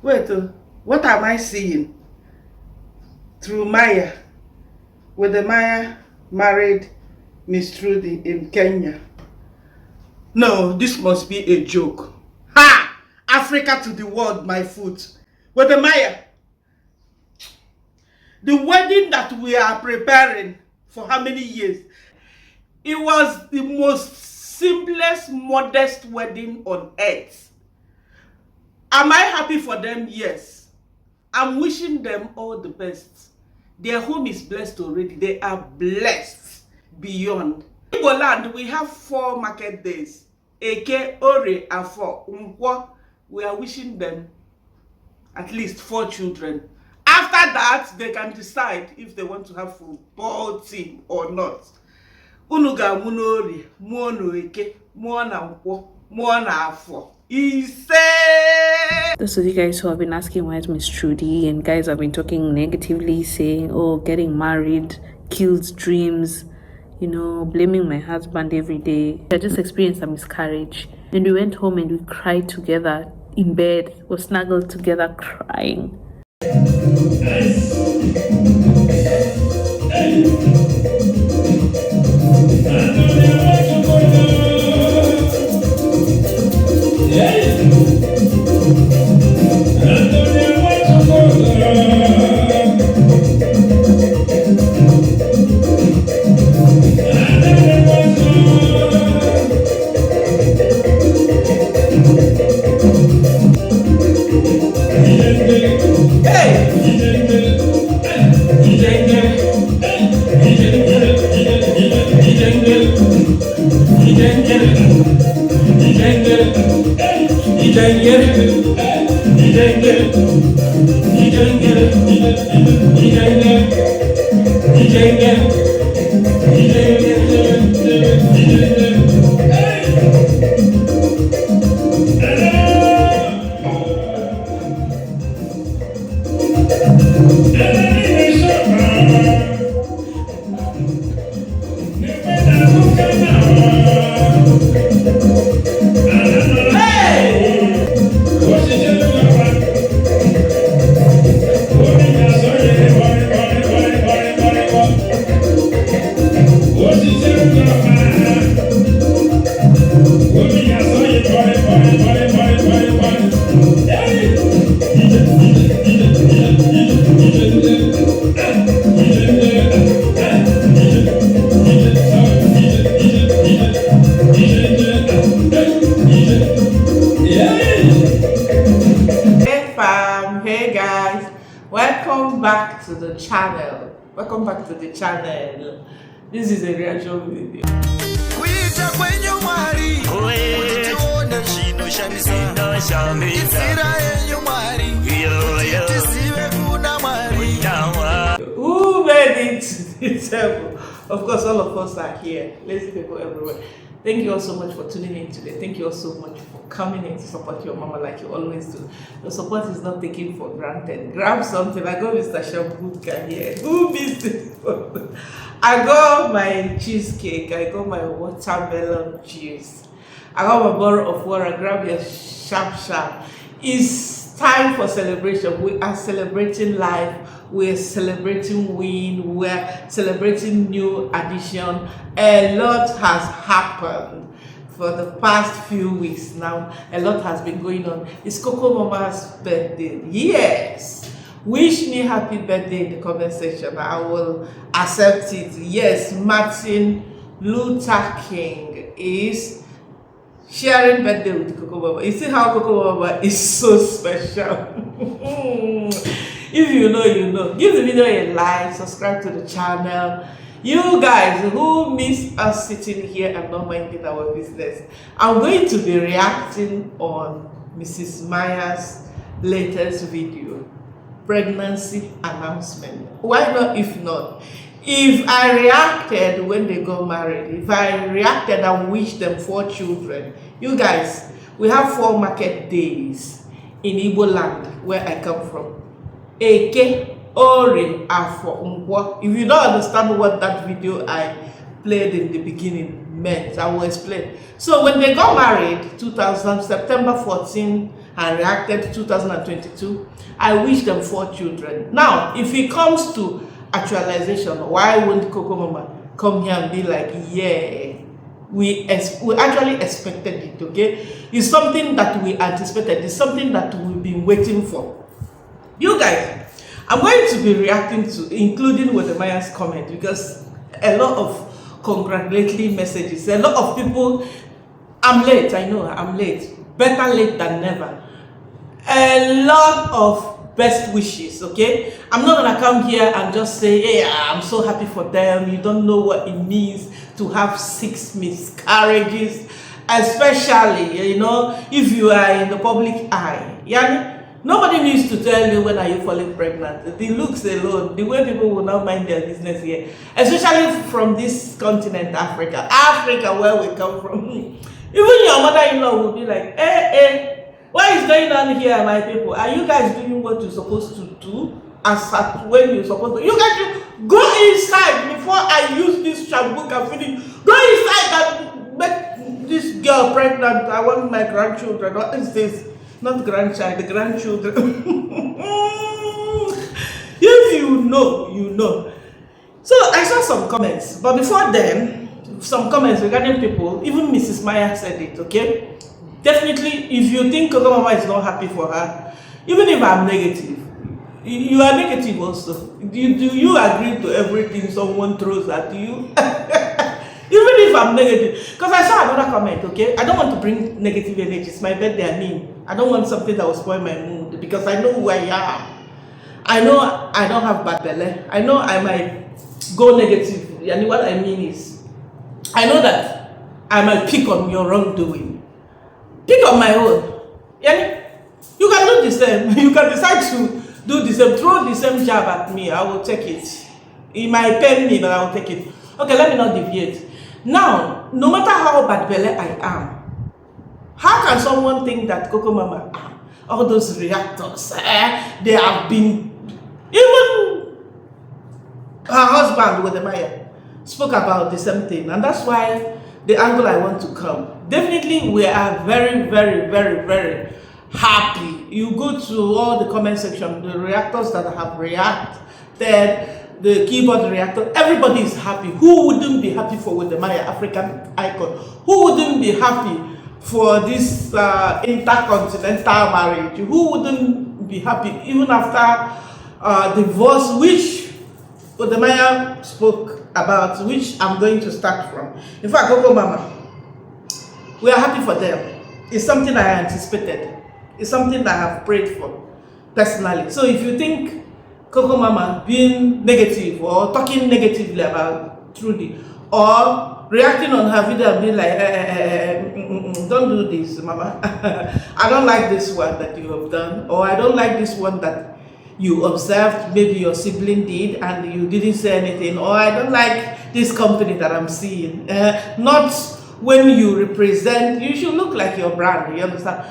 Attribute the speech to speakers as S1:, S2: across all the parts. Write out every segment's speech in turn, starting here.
S1: Wait, what am I seeing? Through Maya. Wode Maya married Miss Trudy in Kenya. No, this must be a joke. Ha! Africa to the world, my foot. Wode Maya. The wedding that we are preparing for how many years? It was the most simplest, modest wedding on earth. Am I happy for them? Yes. I'm wishing them all the best. Their home is blessed already. They are blessed beyond. In Igbo land, we have 4 market days. Eke, Ore, Afo, Nkwo. We are wishing them at least 4 children. After that, they can decide if they want to have football team or not. Unuga munori, muono eke, muona nkwo, muona afo.
S2: Those of you guys who have been asking why it's Miss Trudy, and guys have been talking negatively, saying, oh, getting married kills dreams, you know, blaming my husband every day. I just experienced a miscarriage, and we went home and we cried together in bed, we snuggled together crying.
S1: Welcome back to the channel. This is a reaction video. Who made it to the table? Of course, all of us are here. Lazy people everywhere. Thank you all so much for tuning in today. Thank you all so much for coming in to support your mama like you always do. The support is not taken for granted. Grab something. I got Mr. Shabuka here. Who missed it? I got my cheesecake. I got my watermelon juice. I got my bottle of water. Grab your sharp. It's time for celebration. We are celebrating life. We're celebrating win. We're celebrating new addition. A lot has happened for the past few weeks now. A lot has been going on. It's Cocomama's birthday. Yes. Wish me happy birthday in the comment section. I will accept it. Yes, Martin Luther King is sharing birthday with Cocomama. You see how Cocomama is so special. If you know, you know. Give the video a like, subscribe to the channel. You guys who miss us sitting here and not minding our business, I'm going to be reacting on Mrs. Maya's latest video, pregnancy announcement. Why not if not? If I reacted when they got married, if I reacted and wished them 4 children, you guys, we have 4 market days in Igbo land where I come from. Eke, Ore, Afo, Nkwo. If you don't understand what that video I played in the beginning meant, I will explain. So when they got married, September 14, and Reacted 2022. I wish them 4 children. Now, if it comes to actualization, why won't Cocomama come here and be like, yeah, we actually expected it, okay? It's something that we anticipated. It's something that we've been waiting for. You guys, I'm going to be reacting to, including Wode Maya's comment, because a lot of congratulatory messages, a lot of people, I'm late, I know, I'm late. Better late than never. A lot of best wishes, okay? I'm not gonna come here and just say, yeah, I'm so happy for them. You don't know what it means to have 6 miscarriages, especially, you know, if you are in the public eye. Yeah? Nobody needs to tell you when are you falling pregnant. The looks alone, the way people will not mind their business here, especially from this continent, Africa, where we come from. Even your mother-in-law will be like, what is going on here, my people? Are you guys doing what you're supposed to do? As at when you're supposed to? You guys should go inside before I use this shampoo and finish. Go inside and make this girl pregnant. I want my grandchildren. What is this? Not grandchild, the grandchildren. If you know, you know. So I saw some comments, but before then, some comments regarding people, even Mrs. Maya said it, okay? Definitely, if you think Cocomama is not happy for her, even if I'm negative, you are negative also. Do you agree to everything someone throws at you? Even if I'm negative. Because I saw another comment, okay? I don't want to bring negative energy. It's my birthday, I mean. I don't want something that will spoil my mood, because I know who I am. I know I don't have bad belly. I know I might go negative. And what I mean is, I know that I might pick on your wrongdoing. Pick on my own. Yeah? You can do the same. You can decide to do the same. Throw the same jab at me. I will take it. It might pain me, but I will take it. Okay, let me not deviate. Now, no matter how bad belly I am, how can someone think that Cocomama, all those reactors, they have been, even her husband, Wode Maya, spoke about the same thing. And that's why the angle I want to come. Definitely, we are very, very, very, very happy. You go to all the comment section, the reactors that have reacted, the keyboard reactor, everybody is happy. Who wouldn't be happy for Wode Maya, African icon? Who wouldn't be happy for this intercontinental marriage? Who wouldn't be happy even after divorce, which Wode Maya spoke about, which I'm going to start from. In fact, Cocomama, we are happy for them. It's something I anticipated. It's something that I have prayed for personally. So if you think Cocomama being negative or talking negatively about Trudy or reacting on her video and being like, don't do this, mama. I don't like this one that you have done, or I don't like this one that you observed, maybe your sibling did and you didn't say anything, or I don't like this company that I'm seeing. Not when you represent, you should look like your brand, you understand?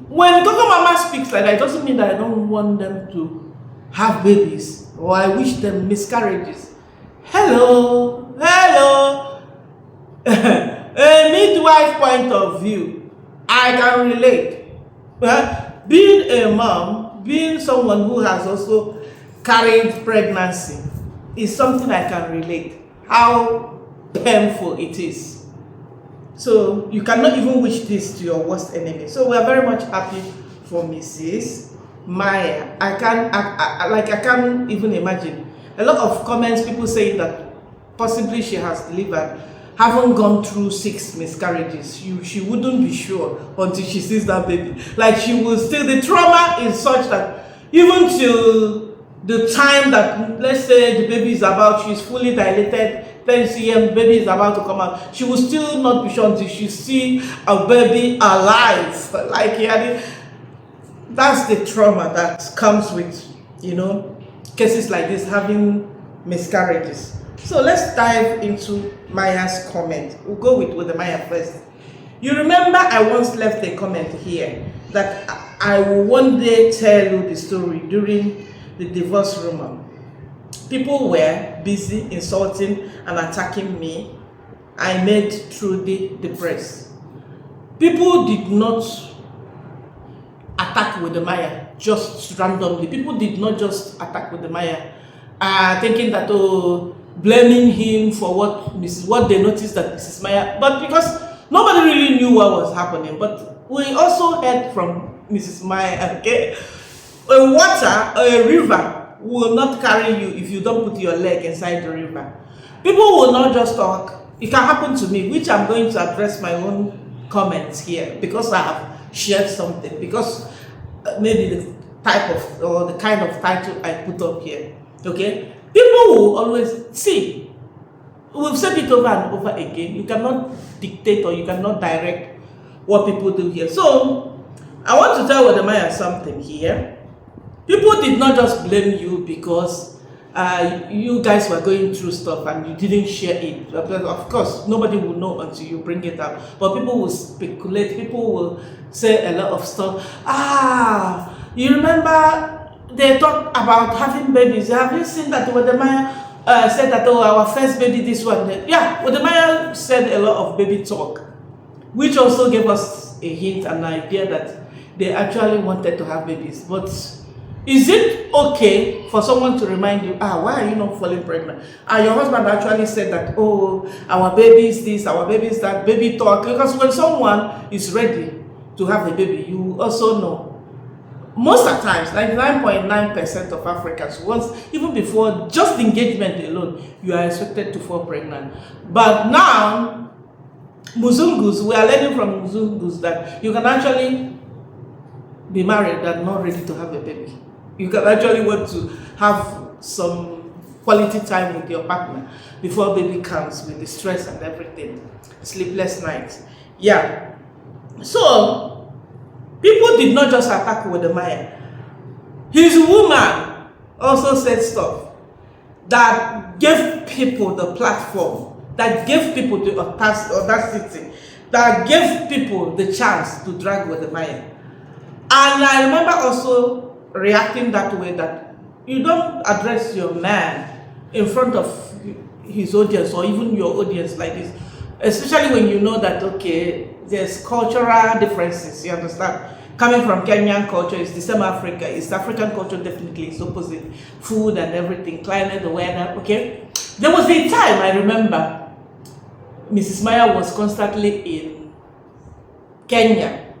S1: When Cocomama speaks like that, it doesn't mean that I don't want them to have babies, or I wish them miscarriages. Hello, hello. A midwife point of view, I can relate. Being a mom, being someone who has also carried pregnancy, is something I can relate. How painful it is. So you cannot even wish this to your worst enemy. So we are very much happy for Mrs. Maya. I can't even imagine. A lot of comments, people saying that possibly she has delivered, haven't gone through 6 miscarriages. She wouldn't be sure until she sees that baby. Like she will still, the trauma is such that even till the time that, let's say the baby is about, she's fully dilated, 10 cm, baby is about to come out, she will still not be sure until she see a baby alive. Like, yeah, that's the trauma that comes with, you know, cases like this, having miscarriages. So let's dive into Maya's comment. We'll go with Wode Maya first. You remember I once left a comment here that I will one day tell you the story during the divorce rumor. People were busy insulting and attacking me. I made Trudy depressed. People did not attack Wode Maya just randomly. People did not just attack Wode Maya, thinking that, oh, blaming him for what they noticed that Mrs. Maya, but because nobody really knew what was happening. But we also heard from Mrs. Maya, okay, a water or a river will not carry you if you don't put your leg inside the river. People will not just talk. It can happen to me, which I'm going to address my own comments here because I have shared something, because maybe the type of or the kind of title I put up here, okay? People will always see. We've said it over and over again. You cannot dictate or you cannot direct what people do here. So I want to tell Wode Maya something here. People did not just blame you because you guys were going through stuff and you didn't share it. Of course, nobody will know until you bring it up. But people will speculate. People will say a lot of stuff. You remember they talked about having babies. Have you seen that Wode Maya said that, oh, our first baby, this one? Yeah, Wode Maya said a lot of baby talk, which also gave us a hint and an idea that they actually wanted to have babies. But is it okay for someone to remind you, why are you not falling pregnant? Your husband actually said that, oh, our baby is this, our baby is that, baby talk. Because when someone is ready to have a baby, you also know. Most of the times, 99.9% of Africans, once, even before just engagement alone, you are expected to fall pregnant. But now, Muzungus, we are learning from Muzungus that you can actually be married and not ready to have a baby. You can actually want to have some quality time with your partner before baby comes, with the stress and everything, sleepless nights. Yeah. So, people did not just attack Wode Maya. His woman also said stuff that gave people the platform, that gave people the audacity, that gave people the chance to drag Wode Maya. And I remember also reacting that way, that you don't address your man in front of his audience or even your audience like this, especially when you know that, okay, there's cultural differences, you understand? Coming from Kenyan culture, it's the same Africa. East African culture definitely is opposite. Food and everything, climate, the weather, okay? There was a time, I remember, Mrs. Maya was constantly in Kenya.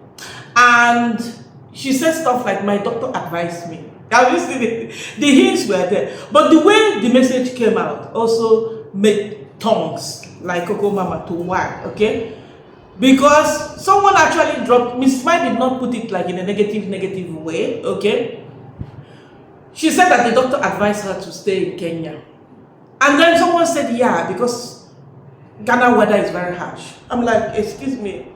S1: And she said stuff like, my doctor advised me. Have you seen it? The hints were there. But the way the message came out also made tongues like Cocomama to wag, okay? Because someone actually dropped, Miss Maya did not put it like in a negative way, okay? She said that the doctor advised her to stay in Kenya. And then someone said, yeah, because Ghana weather is very harsh. I'm like, excuse me.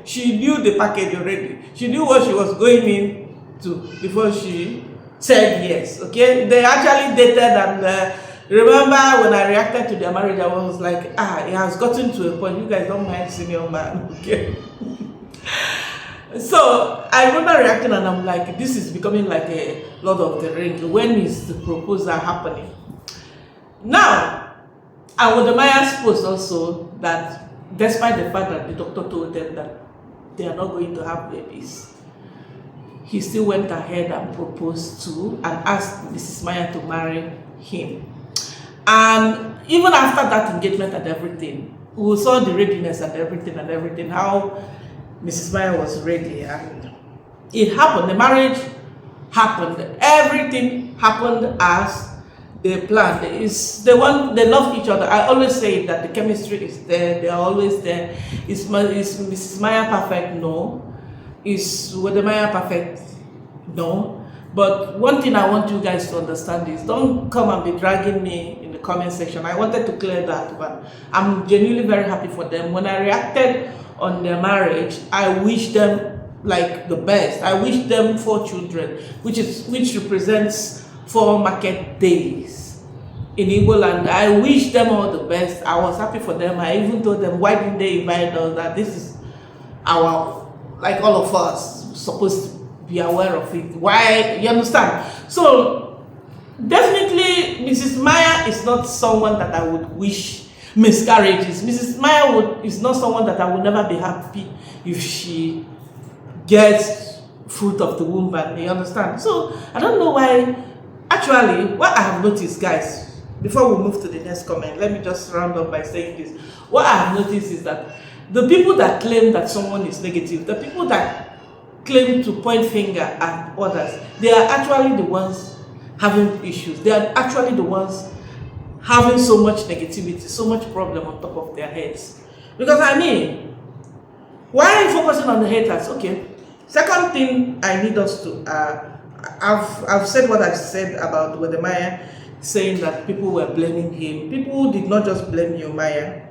S1: She knew the package already. She knew what she was going into before she said yes, okay? They actually dated, and remember when I reacted to their marriage, I was like, it has gotten to a point, you guys don't mind senior man, okay? So I remember reacting and I'm like, this is becoming like a Lord of the Ring. When is the proposal happening? Now, Wode Maya's post also that despite the fact that the doctor told them that they are not going to have babies, he still went ahead and proposed to and asked Mrs. Maya to marry him. And even after that engagement and everything, we saw the readiness and everything, how Mrs. Maya was ready, and it happened. The marriage happened. Everything happened as they planned. They love each other. I always say that the chemistry is there. They are always there. Is Mrs. Maya perfect? No. Is Wode Maya perfect? No. But one thing I want you guys to understand is, don't come and be dragging me in the comment section. I wanted to clear that, but I'm genuinely very happy for them. When I reacted on their marriage, I wish them like the best. I wish them 4 children, which represents 4 market days in Igbo land. I wish them all the best. I was happy for them. I even told them, why didn't they invite us? That this is our, like all of us, supposed to be aware of it. Why? You understand? So definitely Mrs. Maya is not someone that I would wish miscarriages. Mrs. Maya is not someone that I would never be happy if she gets fruit of the womb, and you understand. So I don't know why. Actually, what I have noticed, guys, before we move to the next comment, let me just round up by saying this. What I have noticed is that the people that claim that someone is negative, the people that claim to point finger at others, they are actually the ones having issues. They are actually the ones having so much negativity, so much problem on top of their heads. Because I mean, why focusing on the haters? Okay. Second thing I need us to, I've said what I said about Wode Maya, saying that people were blaming him. People did not just blame you, Maya.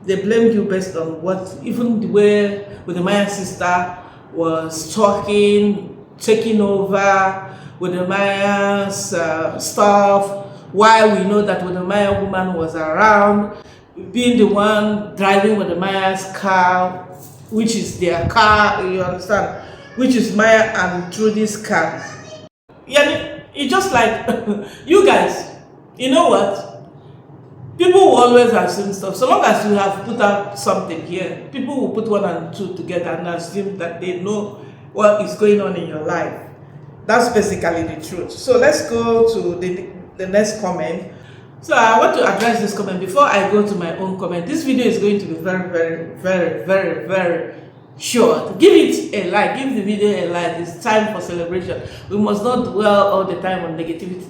S1: They blamed you based on what, even the way Wode Maya's sister was talking, taking over Wode Maya's stuff, while we know that Wode Maya woman was around, being the one driving Wode Maya's car, which is their car, you understand, which is Maya and Trudy's car. Yeah, it's just like, you guys, you know what? People will always assume stuff. So long as you have put out something here, people will put one and two together and assume that they know what is going on in your life. That's basically the truth. So let's go to the next comment. So I want to address this comment before I go to my own comment. This video is going to be very short. Give it a like. Give the video a like. It's time for celebration. We must not dwell all the time on negativity.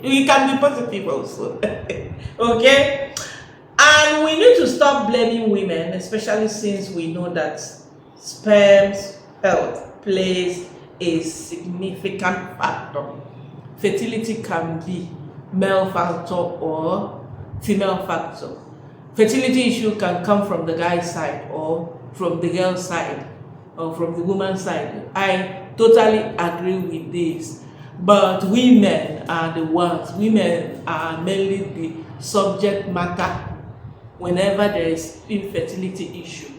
S1: We can be positive also. Okay? And we need to stop blaming women, especially since we know that sperm's health plays a significant factor. Fertility can be male factor or female factor. Fertility issue can come from the guy's side or from the girl's side or from the woman's side. I totally agree with this. But women are the ones, women are mainly the subject matter whenever there is infertility issue.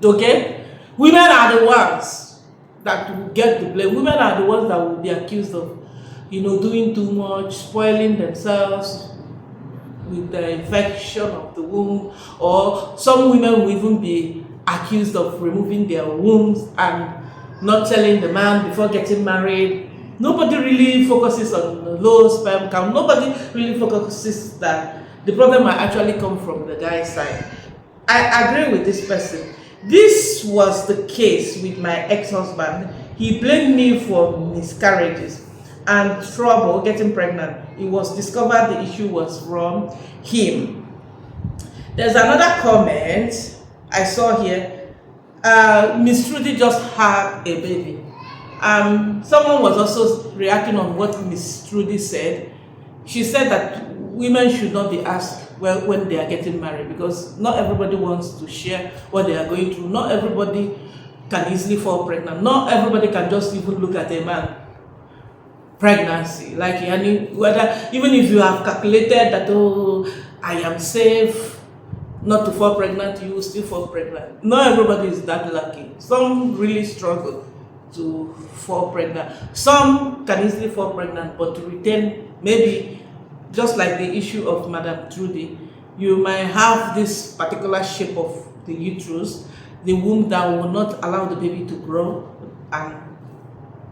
S1: Okay? Women are the ones that will get the blame. Women are the ones that will be accused of, doing too much, spoiling themselves with the infection of the womb, or some women will even be accused of removing their wombs and not telling the man before getting married. Nobody really focuses on the low sperm count. Nobody really focuses that the problem might actually come from the guy's side. I agree with this person. This was the case with my ex-husband. He blamed me for miscarriages and trouble getting pregnant. It was discovered the issue was from him. There's another comment I saw here. Miss Trudy just had a baby. Someone was also reacting on what Miss Trudy said. She said that women should not be asked when they are getting married, because not everybody wants to share what they are going through. Not everybody can easily fall pregnant. Not everybody can just even look at a man pregnancy, like whether even if you have calculated that, oh, I am safe not to fall pregnant, you will still fall pregnant. Not everybody is that lucky. Some really struggle to fall pregnant. Some can easily fall pregnant, but to retain, maybe just like the issue of Madam Trudy, you might have this particular shape of the uterus, the womb, that will not allow the baby to grow and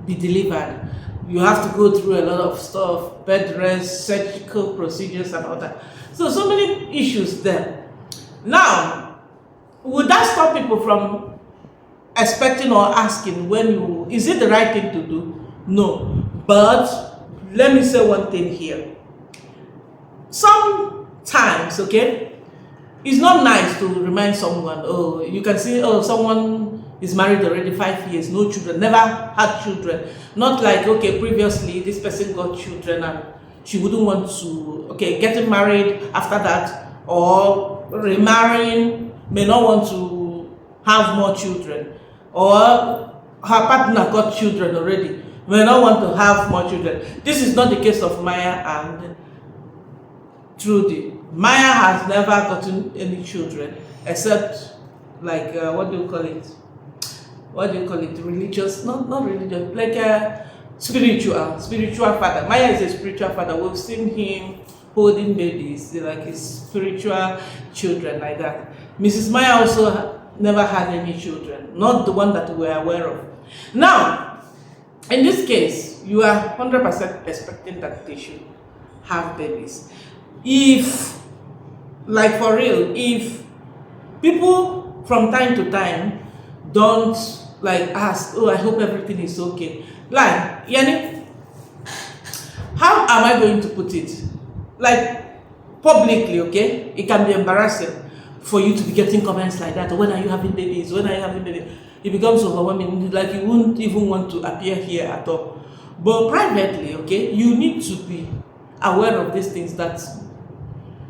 S1: be delivered. You have to go through a lot of stuff, bed rest, surgical procedures and all that. So many issues there. Now, would that stop people from expecting or asking is it the right thing to do? No. But let me say one thing here. Sometimes, okay, it's not nice to remind someone, you can see, someone is married already 5 years, no children, never had children. Not like, okay, previously this person got children and she wouldn't want to, getting married after that, or remarrying, may not want to have more children, or her partner got children already, may not want to have more children. This is not the case of Maya and Trudy. Maya has never gotten any children, except like, what do you call it? Religious, not religious, like a spiritual father. Maya is a spiritual father. We've seen him holding babies, like his spiritual children, like that. Mrs. Maya also never had any children, not the one that we're aware of. Now, in this case, you are 100% expecting that they should have babies. If, like for real, if people from time to time don't like ask, oh, I hope everything is okay. Like, Yani, how am I going to put it? Like, publicly, okay? It can be embarrassing for you to be getting comments like that. When are you having babies? When are you having babies? It becomes overwhelming. Like, you wouldn't even want to appear here at all. But privately, okay, you need to be aware of these things, that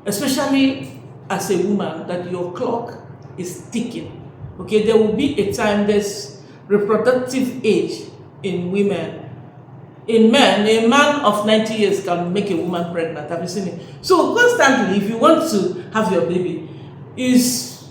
S1: especially as a woman, that your clock is ticking. Okay, there will be a time, there's reproductive age in women. In men, a man of 90 years can make a woman pregnant. Have you seen it? So constantly, if you want to have your baby, it's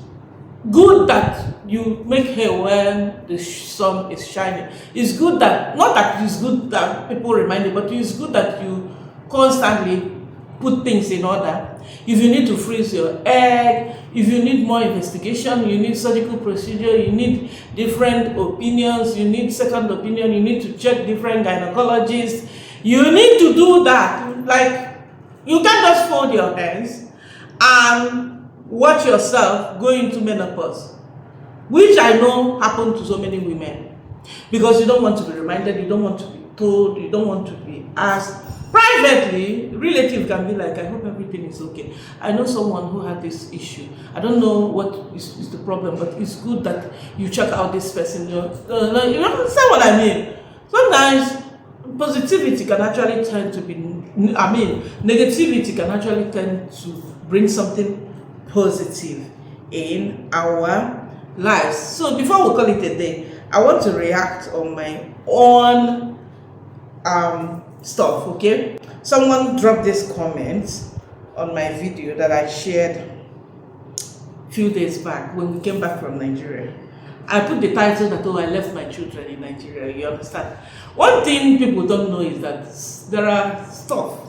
S1: good that you make hair when the sun is shining. It's good that, not that it's good that people remind you, but it's good that you constantly put things in order. If you need to freeze your egg, if you need more investigation, you need surgical procedure, you need different opinions, you need second opinion, you need to check different gynecologists, you need to do that. Like, you can't just fold your hands and watch yourself go into menopause, which I know happened to so many women, because you don't want to be reminded, you don't want to be told, you don't want to be asked. Privately, relative can be like, I hope everything is okay. I know someone who had this issue. I don't know what is the problem, but it's good that you check out this person. You understand what I mean? Sometimes positivity can actually tend to be, negativity can actually tend to bring something positive in our lives. So before we call it a day, I want to react on my own stuff, okay? Someone dropped this comment on my video that I shared a few days back when we came back from Nigeria. I put the title that, oh, I left my children in Nigeria. You understand? One thing people don't know is that there are stuff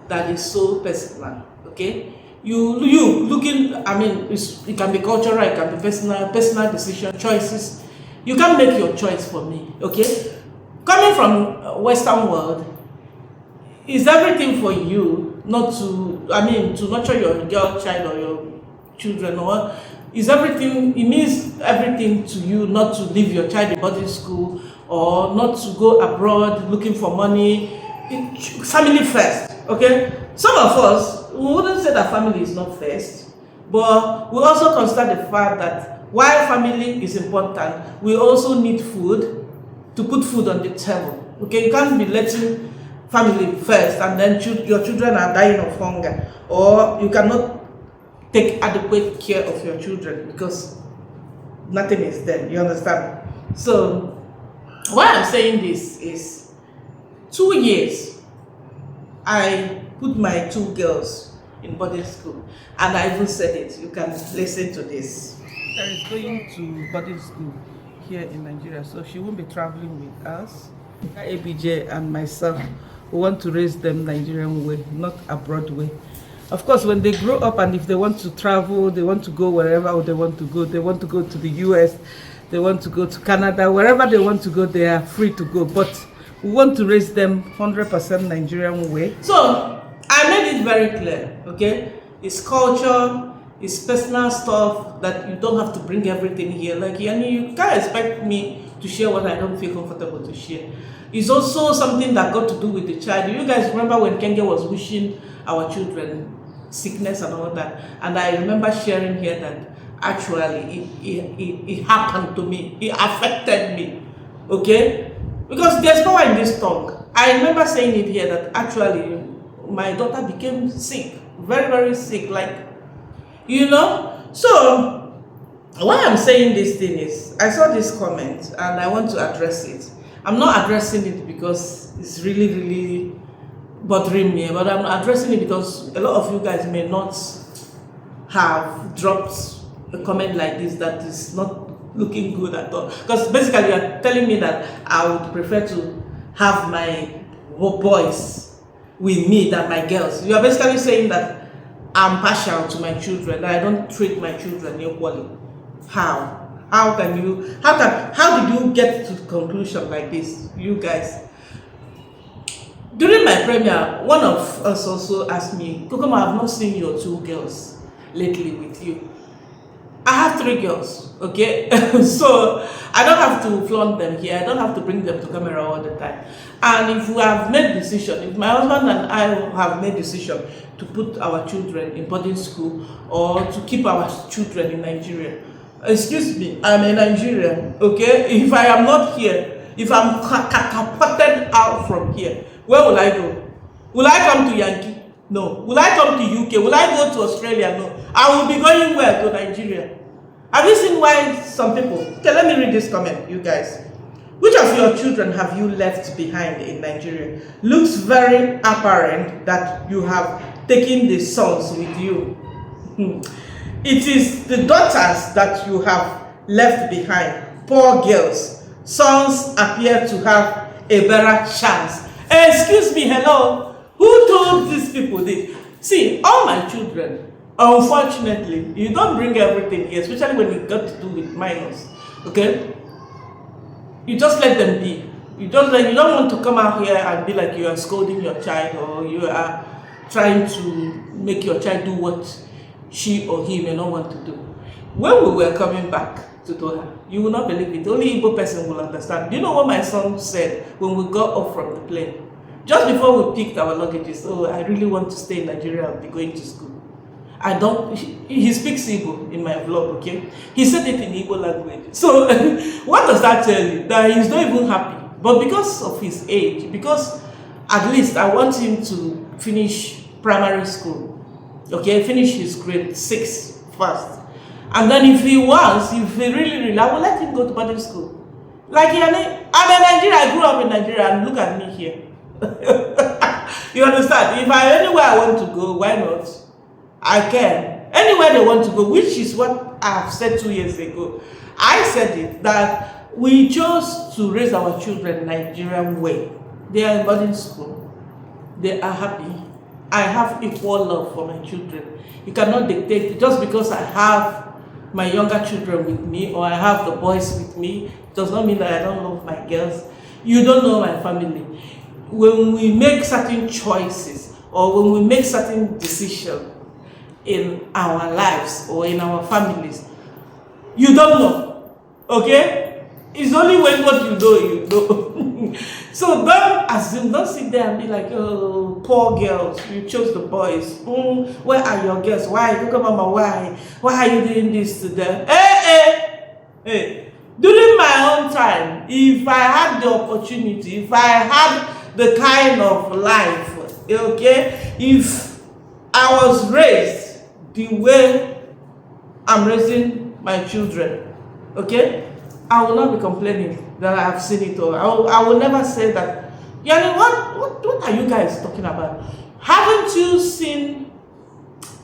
S1: that is so personal, okay? You looking, it can be cultural, it can be personal decision, choices. You can't make your choice for me, okay? Coming from Western world, is everything for you not to, to nurture your girl child or your children, or is everything, it means everything to you not to leave your child in boarding school or not to go abroad looking for money. Family first, okay? Some of us, we wouldn't say that family is not first, but we also consider the fact that while family is important, we also need food, to put food on the table. Okay, you can't be letting family first and then your children are dying of hunger, or you cannot take adequate care of your children because nothing is there. You understand? So why I'm saying this is 2 years I put my 2 girls in boarding school, and I even said it. You can listen to this. There is going to boarding school here in Nigeria, so she won't be traveling with us. ABJ and myself, we want to raise them Nigerian way, not abroad way. Of course, when they grow up and if they want to travel, they want to go wherever they want to go to the US, they want to go to Canada, wherever they want to go, they are free to go. But we want to raise them 100% Nigerian way. So I made it very clear, okay? It's culture, it's personal stuff that you don't have to bring everything here. Like, you can't expect me to share what I don't feel comfortable to share. It's also something that got to do with the child. You guys remember when Kenge was wishing our children sickness and all that? And I remember sharing here that actually it happened to me. It affected me, okay? Because there's power in this tongue. I remember saying it here that actually my daughter became sick, very, very sick, like, So why I'm saying this thing is, I saw this comment and I want to address it. I'm not addressing it because it's really, really bothering me, but I'm addressing it because a lot of you guys may not have dropped a comment like this that is not looking good at all. Because basically you're telling me that I would prefer to have my boys with me than my girls. You are basically saying that I'm partial to my children, that I don't treat my children equally. How did you get to conclusion like this, you guys? During my premiere, one of us also asked me, Cocomama, I've not seen your 2 girls lately with you. I have 3 girls, okay? So I don't have to flaunt them here. I don't have to bring them to camera all the time. And if we have made decision, if my husband and I have made decision to put our children in boarding school or to keep our children in Nigeria, excuse me, I'm a Nigerian, okay? If I am not here, if I'm catapulted out from here, where will I go? Will I come to Yankee? No. Will I come to UK? Will I go to Australia? No. I will be going where? To Nigeria. Have you seen why some people... Okay, let me read this comment, you guys. Which of your children have you left behind in Nigeria? Looks very apparent that you have taken the sons with you. It is the daughters that you have left behind. Poor girls. Sons appear to have a better chance. Excuse me, hello? Who told these people this? See, all my children, unfortunately, you don't bring everything here, especially when you got to do with minors, okay? You just let them be. You don't want to come out here and be like you are scolding your child or you are trying to make your child do what she or he may not want to do. When we were coming back to Doha, you will not believe it. Only Igbo person will understand. Do you know what my son said when we got off from the plane? Just before we picked our luggages, oh, I really want to stay in Nigeria and be going to school. I don't, he speaks Igbo in my vlog, okay? He said it in Igbo language. So, what does that tell you? That he's not even happy. But because of his age, because at least I want him to finish primary school, okay? Finish his grade 6 first. And then if he wants, if he really, I will let him go to boarding school. Like, I'm in Nigeria, I grew up in Nigeria, and look at me here. You understand? If anywhere I want to go, why not? I can. Anywhere they want to go, which is what I have said 2 years ago. I said it, that we chose to raise our children Nigerian way. They are in boarding school. They are happy. I have equal love for my children. You cannot dictate, just because I have my younger children with me or I have the boys with me, does not mean that I don't love my girls. You don't know my family. When we make certain choices or when we make certain decisions in our lives or in our families, you don't know, okay? It's only when what you know. So don't assume, don't sit there and be like, oh, poor girls, you chose the boys. Where are your girls? Why? Cocomama, why? Why are you doing this to them? Hey. During my own time, if I had the opportunity, if I had the kind of life, okay, if I was raised the way I'm raising my children, okay, I will not be complaining that I have seen it all. I will never say that. Yani, what are you guys talking about? Haven't you seen,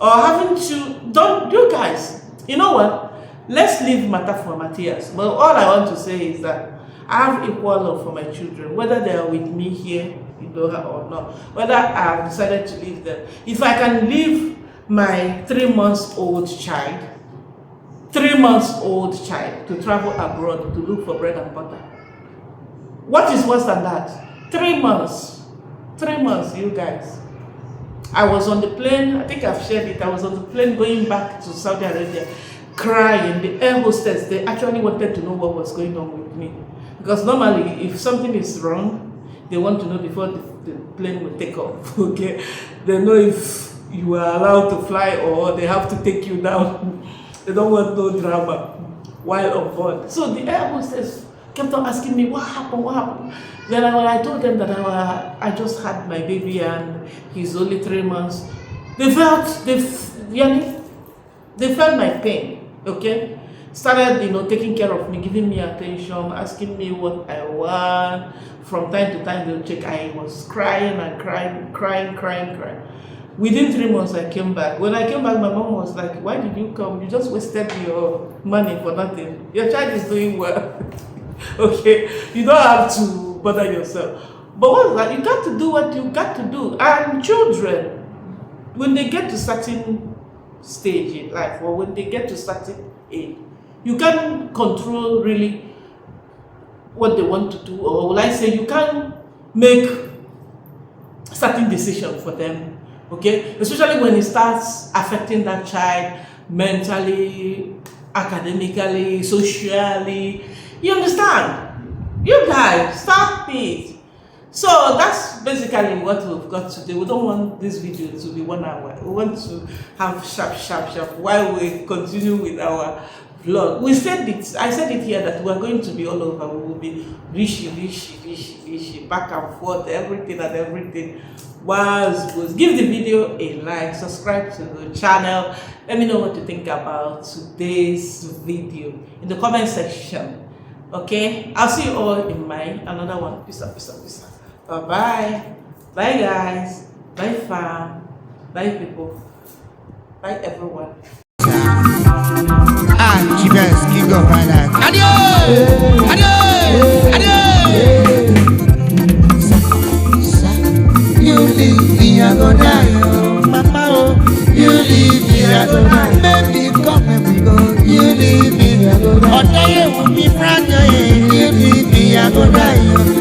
S1: or haven't you, don't you guys, you know what? Let's leave matter for Matthias. But all I want to say is that I have equal love for my children, whether they are with me here in Doha or not, whether I have decided to leave them. If I can leave my 3-month-old child, 3-month-old child to travel abroad to look for bread and butter, what is worse than that? 3 months. 3 months, you guys. I was on the plane, I think I've shared it, I was on the plane going back to Saudi Arabia, crying. The air hostess, they actually wanted to know what was going on with me. Because normally, if something is wrong, they want to know before the plane will take off, okay? They know if you are allowed to fly or they have to take you down. They don't want no drama while on board. So the air hostess kept on asking me, what happened? Then when I told them that I just had my baby and he's only 3 months, they felt my pain, okay? Started, taking care of me, giving me attention, asking me what I want. From time to time, they'll check. I was crying and crying. Within 3 months, I came back. When I came back, my mom was like, why did you come? You just wasted your money for nothing. Your child is doing well. Okay? You don't have to bother yourself. But what is that? You got to do what you got to do. And children, when they get to certain stage in life, or when they get to certain age, You can't control really what they want to do, or will I say you can't make certain decision for them, okay? Especially when it starts affecting that child mentally, academically, socially. You understand? You guys, stop it. So that's basically what we've got today. We don't want this video to be 1 hour. We want to have sharp while we continue with our vlog. We said it, I said it here that we're going to be all over. We will be rishi, back and forth, everything. Was give the video a like, subscribe to the channel. Let me know what you think about today's video in the comment section. Okay, I'll see you all in my another one. Peace out. Bye bye guys, bye fam, bye people, bye everyone.
S3: She best king of finance. You leave me, I go die, oh mama, oh. You leave me, I go die. Baby, come and we go. You leave me, I go die. Oh, you will be fragile. You leave me, I go die.